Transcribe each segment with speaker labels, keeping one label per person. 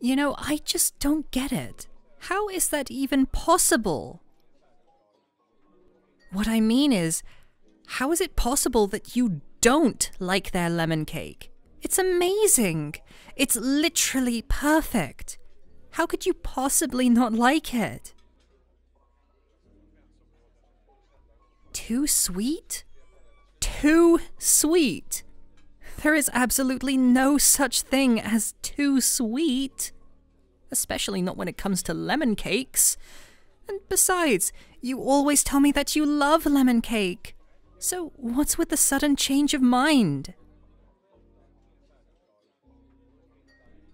Speaker 1: You know, I just don't get it. How is that even possible? What I mean is, how is it possible that you don't like their lemon cake? It's amazing. It's literally perfect. How could you possibly not like it? Too sweet? Too sweet. There is absolutely no such thing as too sweet. Especially not when it comes to lemon cakes. And besides, you always tell me that you love lemon cake. So what's with the sudden change of mind?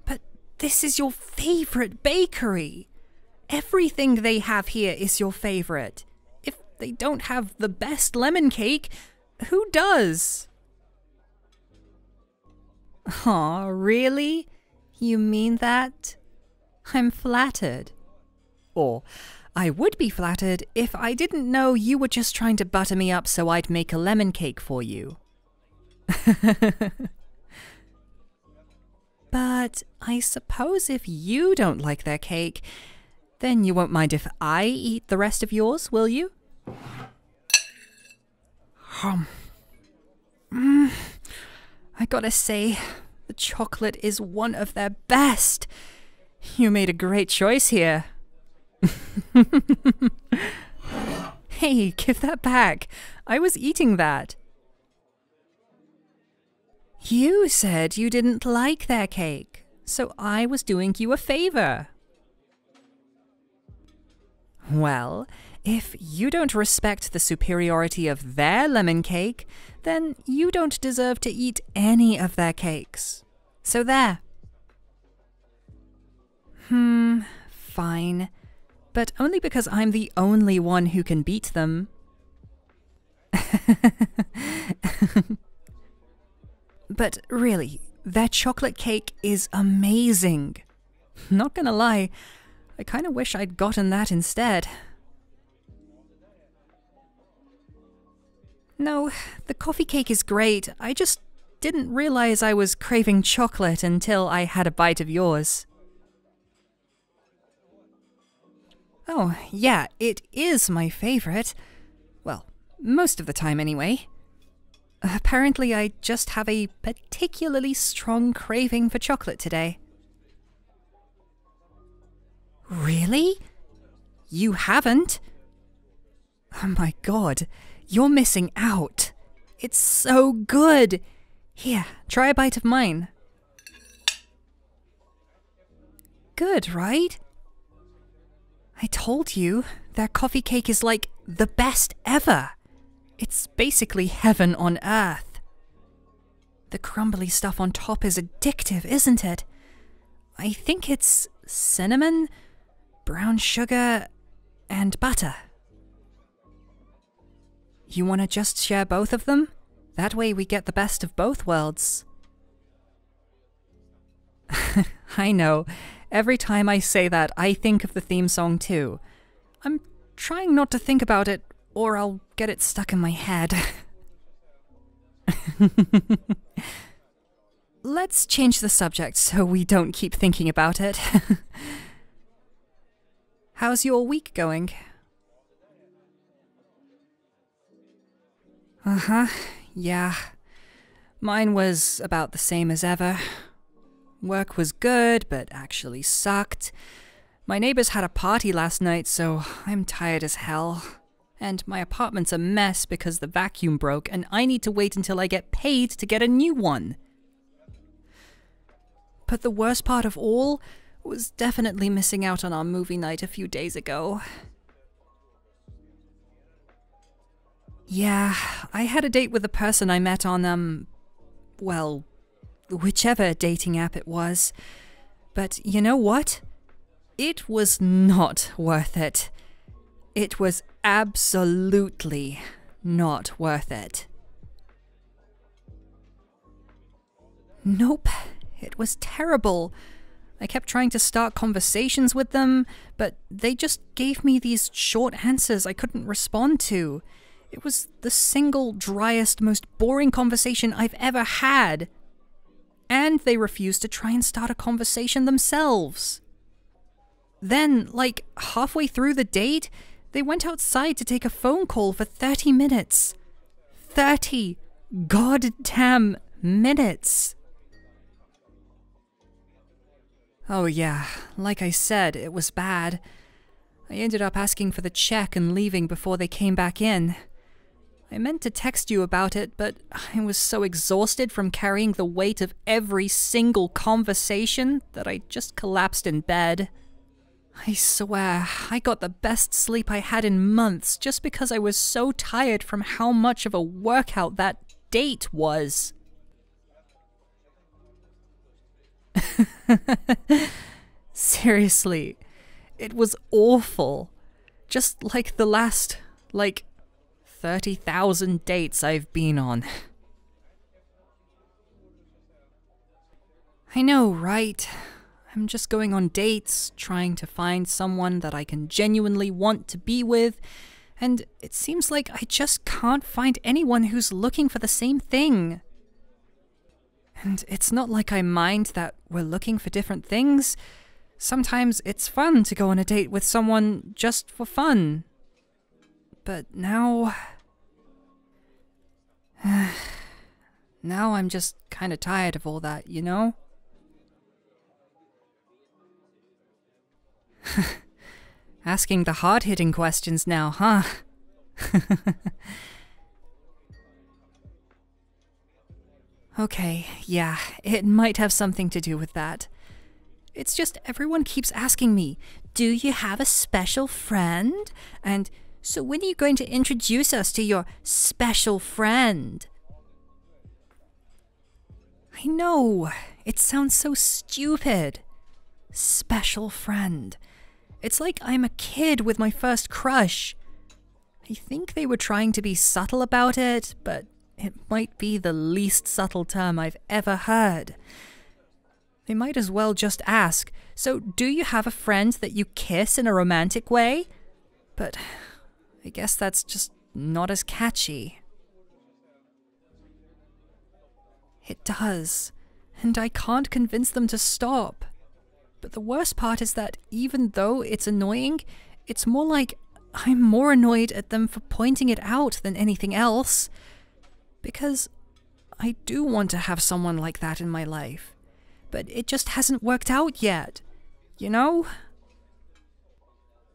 Speaker 1: But this is your favorite bakery. Everything they have here is your favorite. If they don't have the best lemon cake, who does? Aw, really? You mean that? I'm flattered. Or, I would be flattered if I didn't know you were just trying to butter me up so I'd make a lemon cake for you. But I suppose if you don't like their cake, then you won't mind if I eat the rest of yours, will you? I gotta say, the chocolate is one of their best. You made a great choice here. Hey, give that back. I was eating that. You said you didn't like their cake, so I was doing you a favor. Well, if you don't respect the superiority of their lemon cake, then you don't deserve to eat any of their cakes. So there. Fine. But only because I'm the only one who can beat them. But really, their chocolate cake is amazing. Not gonna lie, I kinda wish I'd gotten that instead. No, the coffee cake is great. I just didn't realize I was craving chocolate until I had a bite of yours. Oh, yeah, it is my favorite. Well, most of the time anyway. Apparently I just have a particularly strong craving for chocolate today. Really? You haven't? Oh my god, you're missing out. It's so good. Here, try a bite of mine. Good, right? I told you, their coffee cake is like the best ever. It's basically heaven on earth. The crumbly stuff on top is addictive, isn't it? I think it's cinnamon, brown sugar, and butter. You want to just share both of them? That way we get the best of both worlds. I know. Every time I say that, I think of the theme song too. I'm trying not to think about it, or I'll get it stuck in my head. Let's change the subject so we don't keep thinking about it. How's your week going? Yeah. Mine was about the same as ever. Work was good, but actually sucked. My neighbors had a party last night, so I'm tired as hell. And my apartment's a mess because the vacuum broke, and I need to wait until I get paid to get a new one. But the worst part of all was definitely missing out on our movie night a few days ago. Yeah, I had a date with a person I met on, well, whichever dating app it was. But you know what? It was not worth it. It was absolutely not worth it. Nope, it was terrible. I kept trying to start conversations with them, but they just gave me these short answers I couldn't respond to. It was the single driest, most boring conversation I've ever had. And they refused to try and start a conversation themselves. Then, like halfway through the date, they went outside to take a phone call for 30 minutes. 30 goddamn minutes. Oh yeah, like I said, it was bad. I ended up asking for the check and leaving before they came back in. I meant to text you about it, but I was so exhausted from carrying the weight of every single conversation that I just collapsed in bed. I swear, I got the best sleep I had in months just because I was so tired from how much of a workout that date was. Seriously, it was awful. Just like the last, 30,000 dates I've been on. I know, right? I'm just going on dates, trying to find someone that I can genuinely want to be with, and it seems like I just can't find anyone who's looking for the same thing. And it's not like I mind that we're looking for different things. Sometimes it's fun to go on a date with someone just for fun. But now... now I'm just kind of tired of all that, you know? Asking the hard-hitting questions now, huh? Okay, yeah, it might have something to do with that. It's just everyone keeps asking me, do you have a special friend? And so when are you going to introduce us to your special friend? I know, it sounds so stupid. Special friend. It's like I'm a kid with my first crush. I think they were trying to be subtle about it, but it might be the least subtle term I've ever heard. They might as well just ask, so do you have a friend that you kiss in a romantic way? But I guess that's just not as catchy. It does, and I can't convince them to stop. But the worst part is that even though it's annoying, it's more like I'm more annoyed at them for pointing it out than anything else. Because I do want to have someone like that in my life, but it just hasn't worked out yet, you know?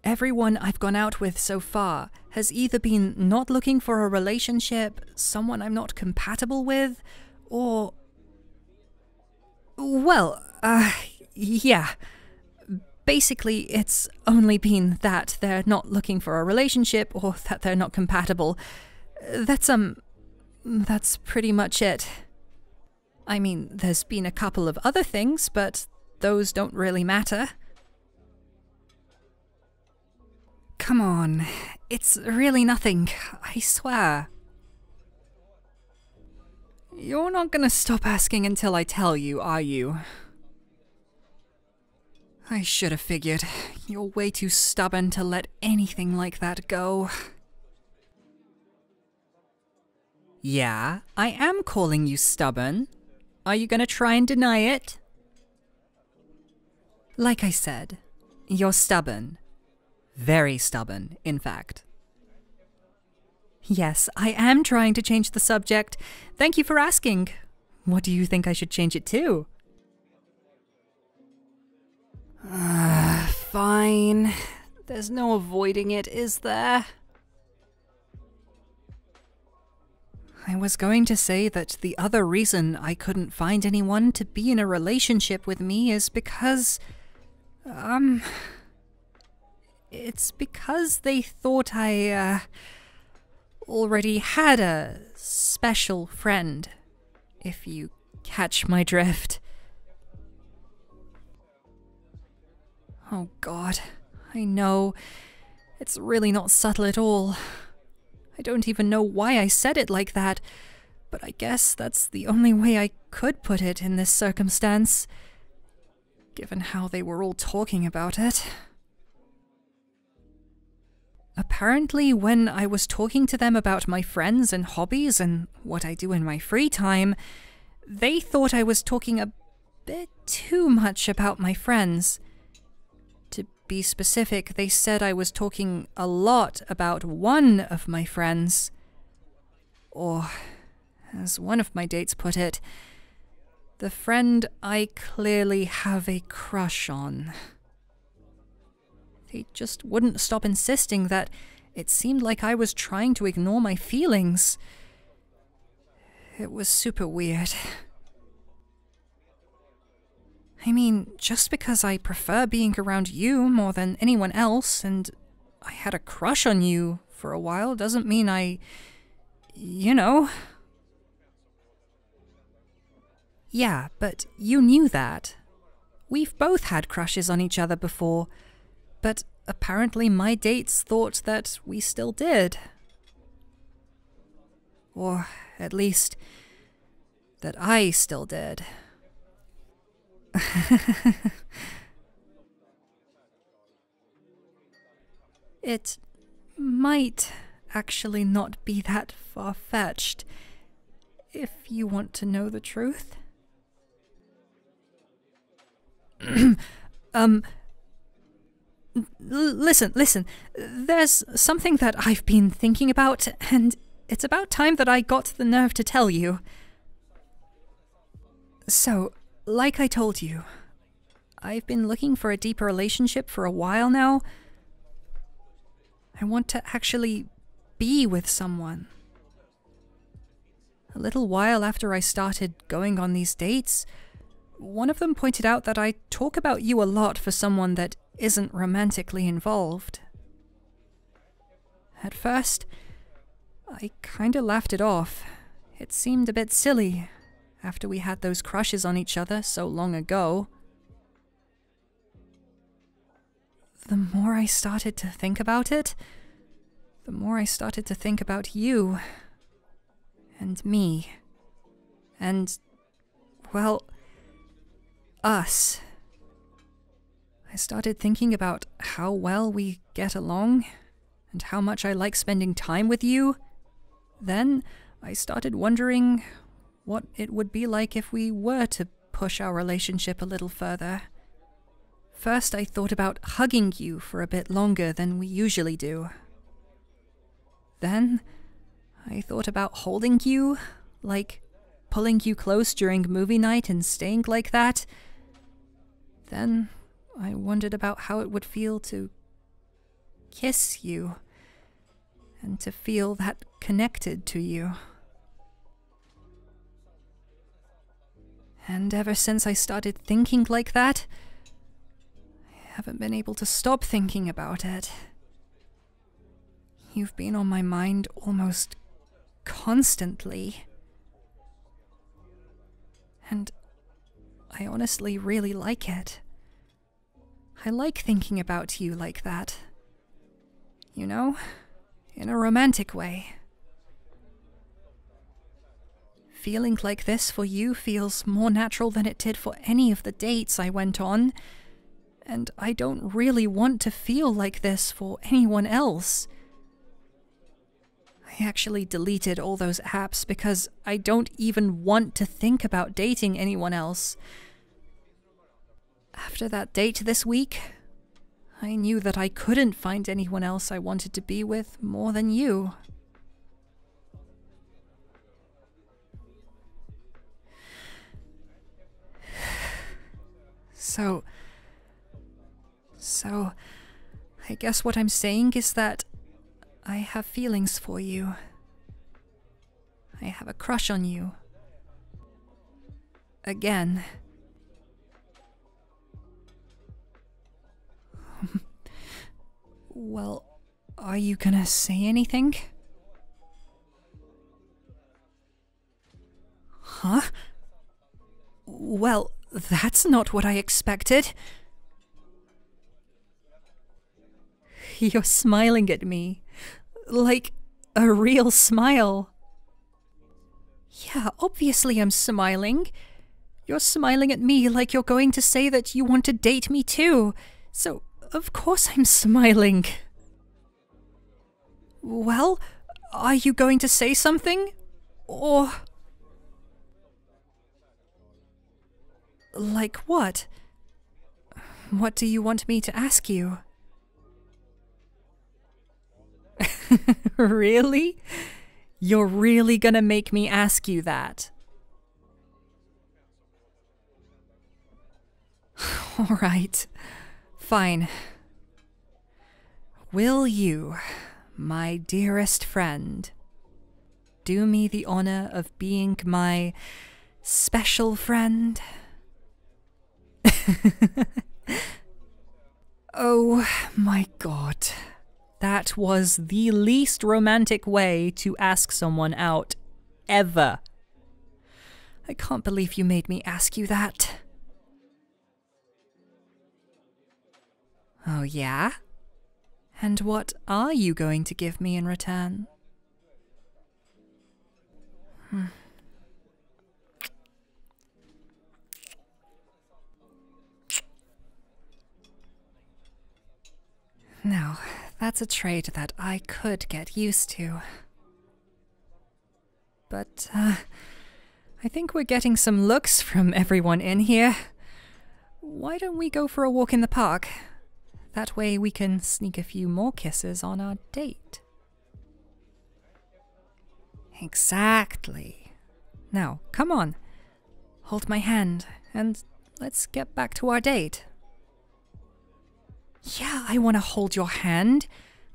Speaker 1: Everyone I've gone out with so far has either been not looking for a relationship, someone I'm not compatible with, or... well, yeah. Basically, it's only been that they're not looking for a relationship or that they're not compatible. That's pretty much it. I mean, there's been a couple of other things, but those don't really matter. Come on, it's really nothing, I swear. You're not gonna stop asking until I tell you, are you? I should have figured. You're way too stubborn to let anything like that go. Yeah, I am calling you stubborn. Are you gonna try and deny it? Like I said, you're stubborn. Very stubborn, in fact. Yes, I am trying to change the subject. Thank you for asking. What do you think I should change it to? Fine. There's no avoiding it, is there? I was going to say that the other reason I couldn't find anyone to be in a relationship with me is because... it's because they thought I, already had a special friend, if you catch my drift. Oh God, I know. It's really not subtle at all. I don't even know why I said it like that, but I guess that's the only way I could put it in this circumstance, given how they were all talking about it. Apparently, when I was talking to them about my friends and hobbies and what I do in my free time, they thought I was talking a bit too much about my friends. To be specific, they said I was talking a lot about one of my friends. Or, as one of my dates put it, the friend I clearly have a crush on. They just wouldn't stop insisting that it seemed like I was trying to ignore my feelings. It was super weird. I mean, just because I prefer being around you more than anyone else, and I had a crush on you for a while, doesn't mean I... you know... Yeah, but you knew that. We've both had crushes on each other before, but apparently my dates thought that we still did. Or, at least, that I still did. It might actually not be that far-fetched, if you want to know the truth. Listen, there's something that I've been thinking about, and it's about time that I got the nerve to tell you. So, like I told you, I've been looking for a deeper relationship for a while now. I want to actually be with someone. A little while after I started going on these dates, one of them pointed out that I talk about you a lot for someone that isn't romantically involved. At first, I kinda laughed it off. It seemed a bit silly after we had those crushes on each other so long ago. The more I started to think about it, the more I started to think about you and me and, well, us. I started thinking about how well we get along and how much I like spending time with you. Then I started wondering what it would be like if we were to push our relationship a little further. First, I thought about hugging you for a bit longer than we usually do. Then, I thought about holding you, like pulling you close during movie night and staying like that. Then, I wondered about how it would feel to kiss you and to feel that connected to you. And ever since I started thinking like that, I haven't been able to stop thinking about it. You've been on my mind almost constantly. And I honestly really like it. I like thinking about you like that. You know, in a romantic way. Feeling like this for you feels more natural than it did for any of the dates I went on, and I don't really want to feel like this for anyone else. I actually deleted all those apps because I don't even want to think about dating anyone else. After that date this week, I knew that I couldn't find anyone else I wanted to be with more than you. So, I guess what I'm saying is that I have feelings for you. I have a crush on you. Again. Well, are you gonna say anything? Huh? Well, that's not what I expected. You're smiling at me. Like a real smile. Yeah, obviously I'm smiling. You're smiling at me like you're going to say that you want to date me too. So, of course I'm smiling. Well, are you going to say something? Or... Like what? What do you want me to ask you? Really? You're really gonna make me ask you that? All right, fine. Will you, my dearest friend, do me the honor of being my special friend? Oh my god. That was the least romantic way to ask someone out, ever. I can't believe you made me ask you that. Oh yeah? And what are you going to give me in return? Now, that's a trait that I could get used to. But, I think we're getting some looks from everyone in here. Why don't we go for a walk in the park? That way we can sneak a few more kisses on our date. Exactly. Now, come on. Hold my hand, and let's get back to our date. Yeah, I want to hold your hand.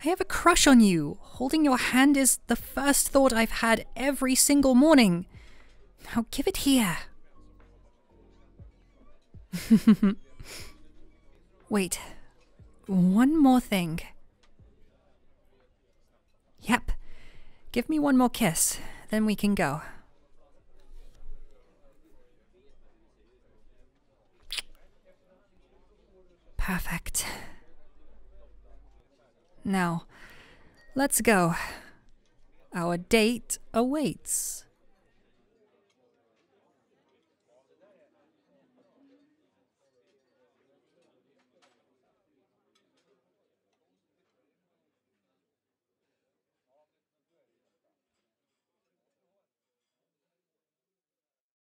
Speaker 1: I have a crush on you. Holding your hand is the first thought I've had every single morning. Now give it here. Wait, one more thing. Yep, give me one more kiss, then we can go. Perfect. Now, let's go. Our date awaits.